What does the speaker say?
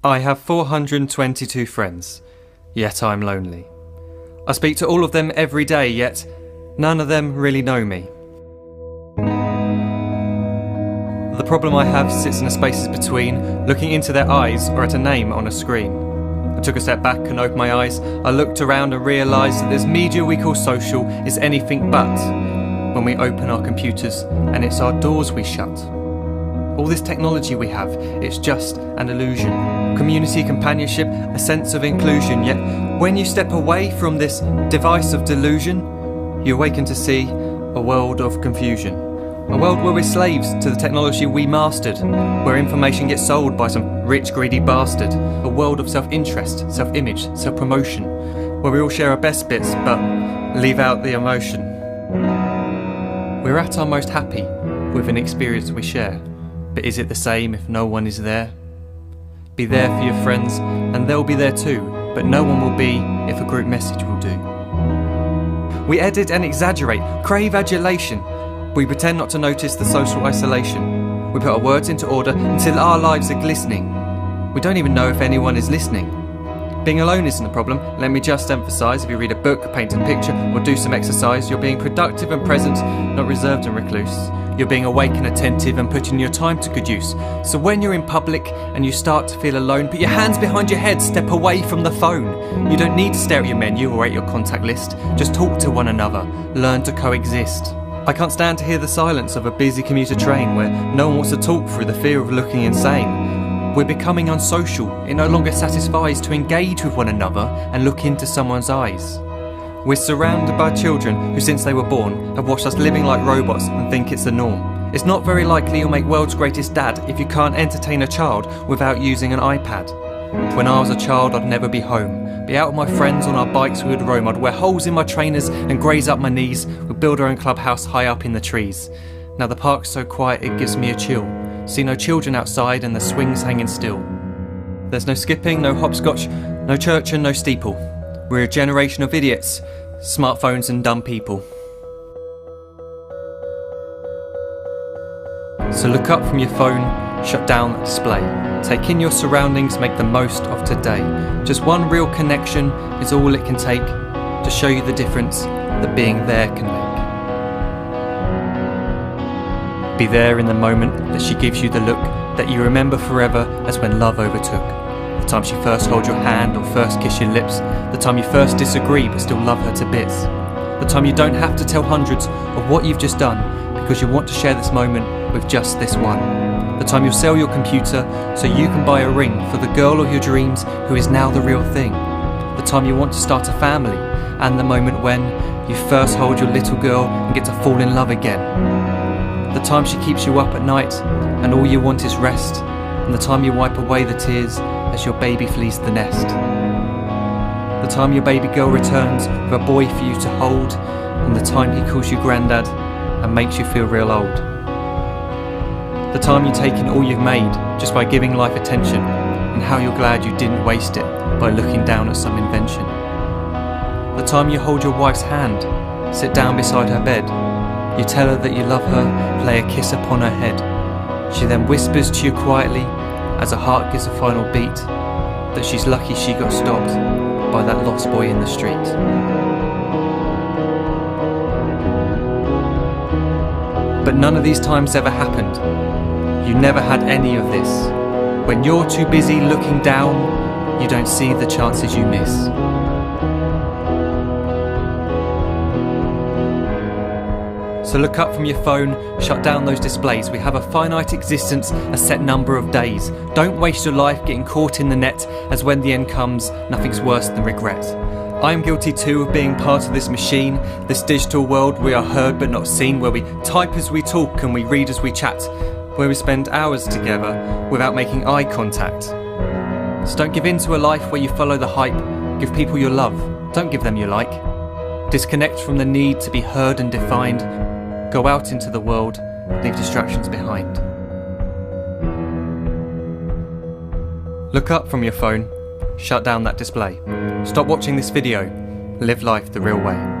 I have 422 friends, yet I'm lonely. I speak to all of them every day, yet none of them really know me. The problem I have sits in the spaces between looking into their eyes or at a name on a screen. I took a step back and opened my eyes. I looked around and realised that this media we call social is anything but when we open our computers and it's our doors we shut. All this technology we have, it's just an illusion. Community, companionship, a sense of inclusion. Yet when you step away from this device of delusion, you awaken to see a world of confusion. A world where we're slaves to the technology we mastered, where information gets sold by some rich, greedy bastard. A world of self-interest, self-image, self-promotion, where we all share our best bits but leave out the emotion. We're at our most happy with an experience we share. But is it the same if no one is there? Be there for your friends and they'll be there too, but no one will be if a group message will do. We edit and exaggerate, crave adulation. We pretend not to notice the social isolation. We put our words into order until our lives are glistening. We don't even know if anyone is listening. Being alone isn't the problem, let me just emphasise. If you read a book, paint a picture or do some exercise, you're being productive and present, not reserved and recluse. You're being awake and attentive and putting your time to good use. So when you're in public and you start to feel alone, put your hands behind your head, step away from the phone. You don't need to stare at your menu or at your contact list. Just talk to one another, learn to coexist. I can't stand to hear the silence of a busy commuter train where no one wants to talk through the fear of looking insane. We're becoming unsocial. It no longer satisfies to engage with one another and look into someone's eyes. We're surrounded by children who since they were born have watched us living like robots and think it's the norm. It's not very likely you'll make world's greatest dad if you can't entertain a child without using an iPad. When I was a child I'd never be home. Be out with my friends on our bikes we would roam. I'd wear holes in my trainers and graze up my knees. We'd build our own clubhouse high up in the trees. Now the park's so quiet it gives me a chill. See no children outside and the swings hanging still. There's no skipping, no hopscotch, no church and no steeple. We're a generation of idiots, smartphones and dumb people. So look up from your phone, shut down the display. Take in your surroundings, make the most of today. Just one real connection is all it can take to show you the difference that being there can make. Be there in the moment that she gives you the look that you remember forever as when love overtook. The time she first holds your hand or first kiss your lips. The time you first disagree but still love her to bits. The time you don't have to tell hundreds of what you've just done because you want to share this moment with just this one. The time you'll sell your computer so you can buy a ring for the girl of your dreams who is now the real thing. The time you want to start a family and the moment when you first hold your little girl and get to fall in love again. The time she keeps you up at night and all you want is rest. And the time you wipe away the tears as your baby flees the nest. The time your baby girl returns with a boy for you to hold, and the time he calls you granddad and makes you feel real old. The time you take in all you've made just by giving life attention, and how you're glad you didn't waste it by looking down at some invention. The time you hold your wife's hand, sit down beside her bed, you tell her that you love her, lay a kiss upon her head. She then whispers to you quietly, as her heart gives a final beat, that she's lucky she got stopped by that lost boy in the street. But none of these times ever happened. You never had any of this. When you're too busy looking down, you don't see the chances you miss. So look up from your phone, shut down those displays. We have a finite existence, a set number of days. Don't waste your life getting caught in the net, as when the end comes, nothing's worse than regret. I'm guilty too of being part of this machine, this digital world we are heard but not seen, where we type as we talk and we read as we chat, where we spend hours together without making eye contact. So don't give in to a life where you follow the hype. Give people your love, don't give them your like. Disconnect from the need to be heard and defined. Go out into the world, leave distractions behind. Look up from your phone, shut down that display. Stop watching this video, live life the real way.